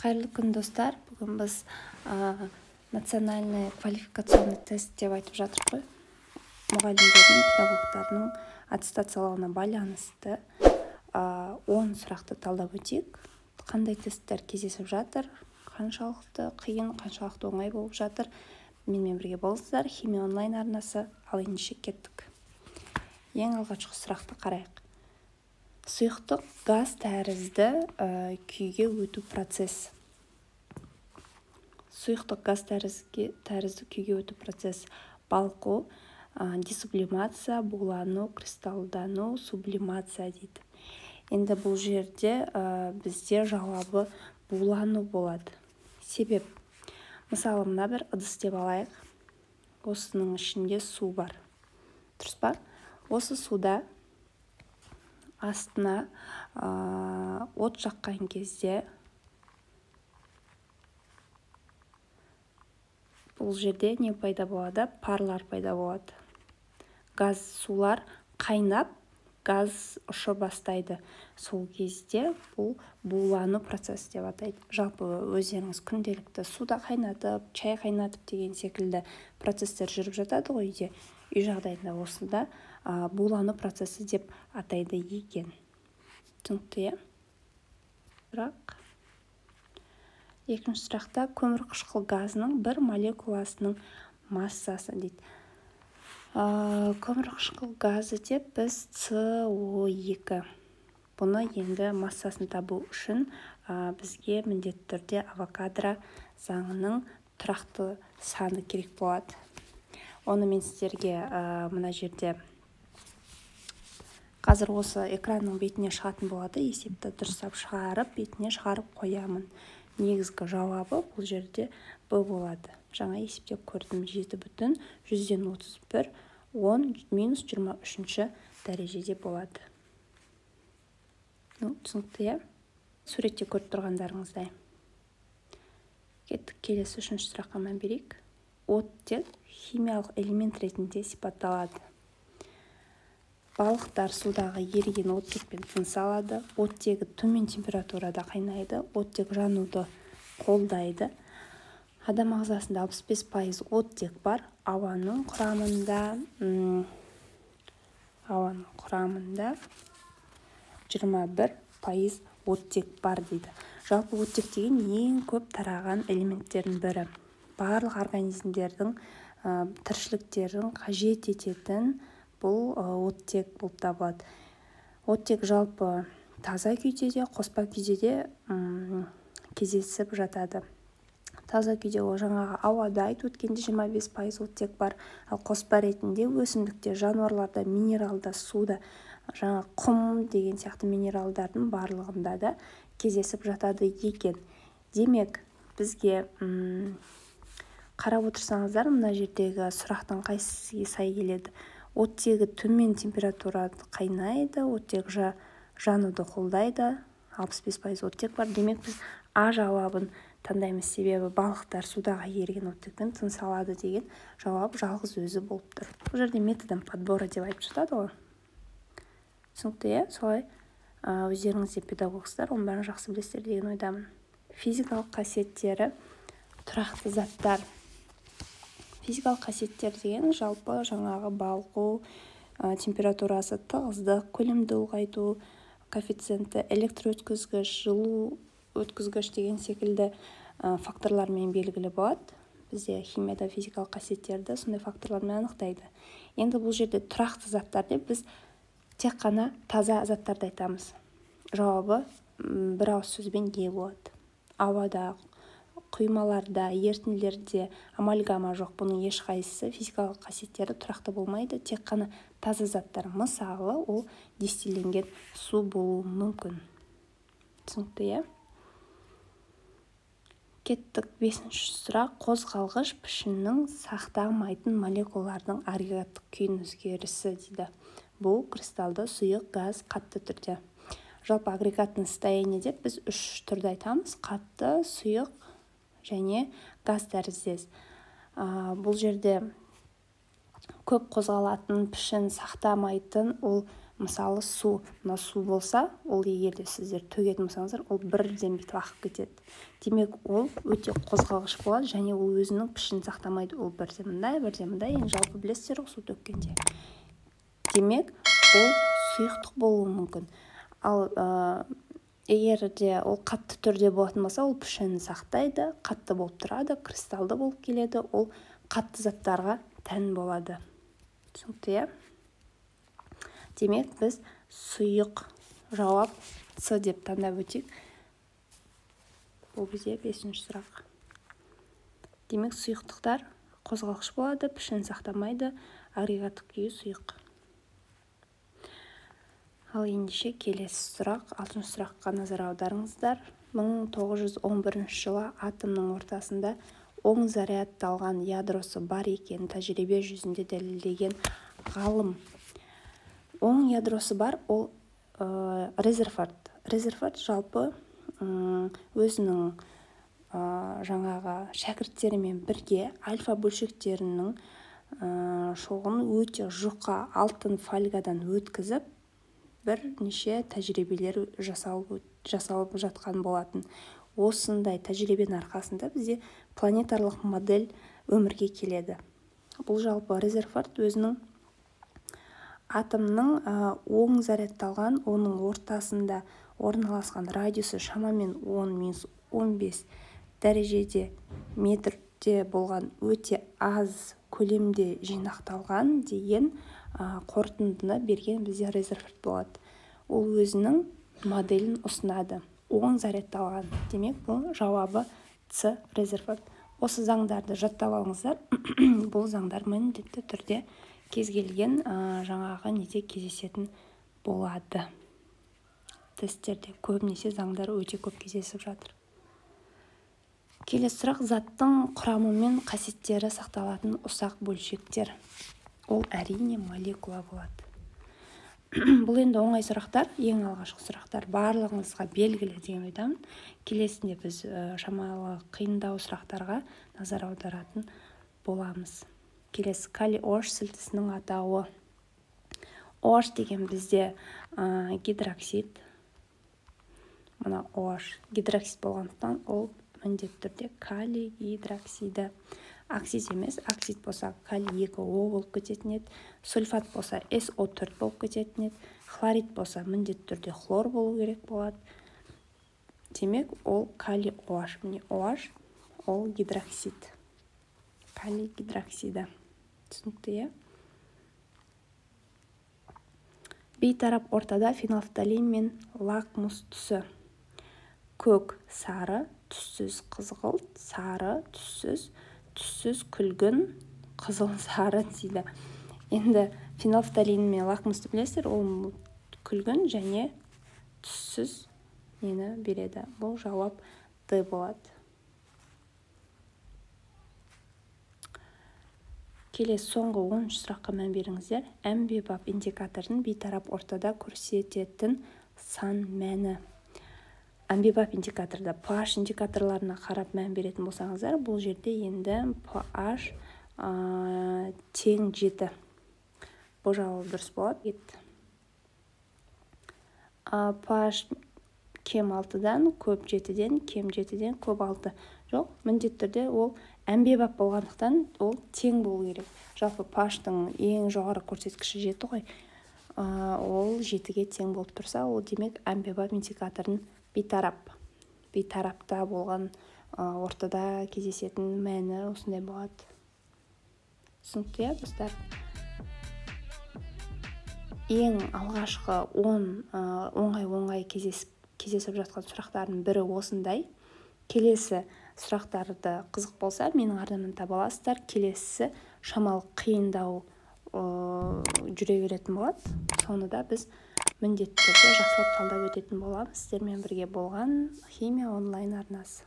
Қайырлы күн, достар. Бүгін біз национальный квалификационный тест деп айтып жатыр ғой. Мұғалімдердің, педагогтарының аттестациялауына байланысты 10 сұрақты талдап өтейік. Қандай тесттер кездесіп жатыр, қаншалықты қиын, қаншалықты оңай болып жатыр. Менімен бірге болыңыздар. Химия онлайн арнасы. Ал ендеше кеттік. Ең алғашқы сұрақты қарайық. Сұйықтық газ тәрізді күйге өту процесс. Сұйықтық газ тәрізді күйге өту процесс: балқу, десублимация, булану, кристалдану, сублимация дейді. Енді бұл жерде бізде жауабы булану болады. Себеп: мысалы, мына бір ыдыс деп алайық. Осының ішінде су бар. Дұрыс па? Осы суда астына от жаққан кезде бұл жерде не пайда болады? Парлар пайда болады. Газ, сулар қайнап, газ ұша бастайды. Сол кезде бұл булану процесс деп атайды. Жалпы өздеріңіз күнделікті суда қайнатып, чай қайнатып деген секілді процесстер жүріп жатады ғой үйде. Үй жағдайында осында булану процесі деп атайды екен. Түсінікті, иә? Сұрақ. Екінші сұрақта көмір қышқыл газының бір молекуласының массасы дейді. Көмір қышқыл газы деп біз CO2. Бұны енді массасын табу үшін бізге міндетті түрде Авогадро заңының тұрақты саны керек болады. Оны мен сіздерге мына жерде қазір осы экранның бетіне шығатын болады. Есепті дұрыстап шығарып, бетіне шығарып қоямын. Негізгі жауабы бұл жерде Б болады. Жаңа есептеп көрдім. 7,1/31 10-23 дәрежеде болады. Түсінікті, иә? Суретте көріп тұрғандарыңыздай. Кеттік, келесі үшінші сұраққа мән берейік. Оттек химиялық элемент ретінде сипатталады. Балықтар судағы еріген оттекпен тыныс алады. Оттегі төмен температурада қайнайды. Оттек жануды қолдайды. Адам ағзасында 65% оттек бар. Ауаның құрамында 21% оттек бар дейді. Жалпы оттек деген ең көп тараған элементтердің бірі. Барлық организмдердің тіршіліктерін қажет ететін бұл оттек болып табылады. Оттек жалпы таза күйде де, қоспа күйде де кездесіп жатады. Таза күйде ол жаңағы ауада айтып өткенде 25% оттек бар. Ал қоспа ретінде өсімдікте, жануарларда, минералда, суда, жаңа құм деген сияқты минералдардың барлығында да кездесіп жатады екен. Демек, бізге қарап отырсаңыздар, мына жердегі сұрақтың қайсысына сай келеді? Оттегі төмен температурада қайнайды, оттек жануды қолдайды, 65% оттек бар. Демек, біз А жауабын таңдаймыз. Себебі балықтар судағы еріген оттекпен тыныс алады деген жауап жалғыз өзі болып тұр. Бұл жерде методом подбора деп айтып жатады ғой. Түсінікті, иә? Солай өздеріңіз де педагогсыздар, оның бәрін жақсы білесіздер деген ойдамын. Физикалық қасиеттері тұрақты заттар. Физикалық қасиеттер деген жалпы жаңағы балқу, температурасы, тығыздық, көлемді ұлғайту, коэффициенті, электрөткізгіш, жылу өткізгіш деген секілді факторлармен белгілі болады. Бізде химияда физикалық қасиеттерді сондай факторлармен анықтайды. Енді бұл жерде тұрақты заттар деп біз тек қана таза заттарды айтамыз. Жауабы бір ауыз сөзбен Е болады. Ауада, құймаларда, ерітінділерде амальгама жоқ. Бұның ешқайсысы физикалық қасиеттері тұрақты болмайды. Тек қана таза заттар. Мысалы, ол дистилленген су болуы мүмкін. Түсінікті, иә? Кеттік, 5-ші сұрақ. Қозғалғыш пішіннің сақтамайтын молекулалардың агрегаттық күйін өзгерісі дейді. Бұл кристалды, сұйық, газ, қатты түрде. Жалпы агрегатный состояние деп біз 3 түрді айтамыз: қатты, сұйық және газ тәріздес. Бұл жерде көп қозғалатын, пішін сақтамайтын, ол мысалы су, мына су болса, ол егерде сіздер төгетін болсаңыздар, ол бірден бүйтіп ағып кетеді. Демек, ол өте қозғалғыш болады, және ол өзінің пішін сақтамайды. Ол бірде мындай, енді жалпы білесіздер ғой су төккенде. Демек, ол сұйықтық болуы мүмкін. Ал егерде ол қатты түрде болатын болса, ол пішінін сақтайды, қатты болып тұрады, кристалды болып келеді, ол қатты заттарға тән болады. Түсінікті, иә? Демек, біз сұйық жауап С деп таңдап өтейік. Бұл бізде 5-ші сұрақ. Демек, сұйықтықтар қозғалғыш болады, пішін сақтамайды, агрегаттық күйі сұйық. Ал ендеше келесі сұрақ, 6-ші сұраққа назар аударыңыздар. 1911 жылы атомның ортасында оң зарядталған ядросы бар екенін тәжірибе жүзінде дәлелдеген ғалым. Оң ядросы бар, ол Резерфорд. Резерфорд жалпы өзінің жаңағы шәкірттерімен бірге альфа бөлшектерінің шоғын өте жұқа алтын фольгадан өткізіп, бірнеше тәжірибелер жасалып жатқан болатын. Осындай тәжірибенің арқасында бізде планетарлық модель өмірге келеді. Бұл жалпы Резерфорд өзінің атомның оң зарядталған, оның ортасында орналасқан радиусы шамамен 10-15 дәрежеде метрде болған өте аз көлемде жинақталған деген қорытындыны берген бізде Резерфорд болады. Ол өзінің моделін ұсынады. Оң зарядталған. Демек, бұл жауабы С. Резерфорд. Осы заңдарды жаттап алыңыздар. Бұл заңдар міндетті түрде кез келген жаңағы неде кездесетін болады. Тесттерде көбінесе заңдар өте көп кездесіп жатыр. Келесі сұрақ, заттың құрамы мен қасиеттері сақталатын ұсақ бөлшектер. Ол әрине молекула болады. Бұл енді оңай сұрақтар, ең алғашқы сұрақтар барлығыңызға белгілі деген ойдамын. Келесінде біз шамалы қиындау сұрақтарға назар аударатын боламыз. Келесі, калий OH сілтісінің атауы. OH деген бізде гидроксид. Мына OH гидроксид болғандықтан ол міндетті түрде калий гидроксиді. Оксид емес, оксид болса калий 2O болып кететін еді, сульфат болса SO4 болып кететін еді, хлорид болса міндетті түрде хлор болу керек болады. Демек, ол калий OH. Міне OH, ол гидроксид. Калий гидроксиді. Түсінікті, е? Бейтарап ортада фенолфталин мен лакмус түсі. Көк, сары, түссіз қызғылт, сары, түссіз күлгін, қызыл, сары дейді. Енді фенолфталин мен лакмусты білесіздер, ол күлгін және түссіз нені береді. Бұл жауап Д болады. Келесі соңғы 10-ші сұраққа мән беріңіздер. Әмбебап индикатордың бейтарап ортада көрсететін сан мәні. Әмбебап индикаторда pH индикаторларына қарап мән беретін болсаңыздар, бұл жерде енді pH тең 7. Бұл жауап дұрыс болады. pH кем 6-дан, көп 7-ден, кем 7-ден, көп 6. Жоқ, міндетті түрде ол әмбебап болғандықтан ол тең болу керек. Жалпы pH-тың ең жоғары көрсеткіші 7 ғой. Ол 7-ге тең болып тұрса, ол демек әмбебап индикатордың бейтарапта болған ортада кездесетін мәні осындай болады. Түсінікті, иә, достар? Ең алғашқы 10 оңай кездесіп жатқан сұрақтардың бірі осындай. Келесі сұрақтарды қызық болса, менің арнамнан таба аласыздар. Келесі шамалы қиындау жүре беретін болады. Соны да біз міндетті түрде жақсылап талдап өтетін боламыз. Сіздермен бірге болған химия онлайн арнасы.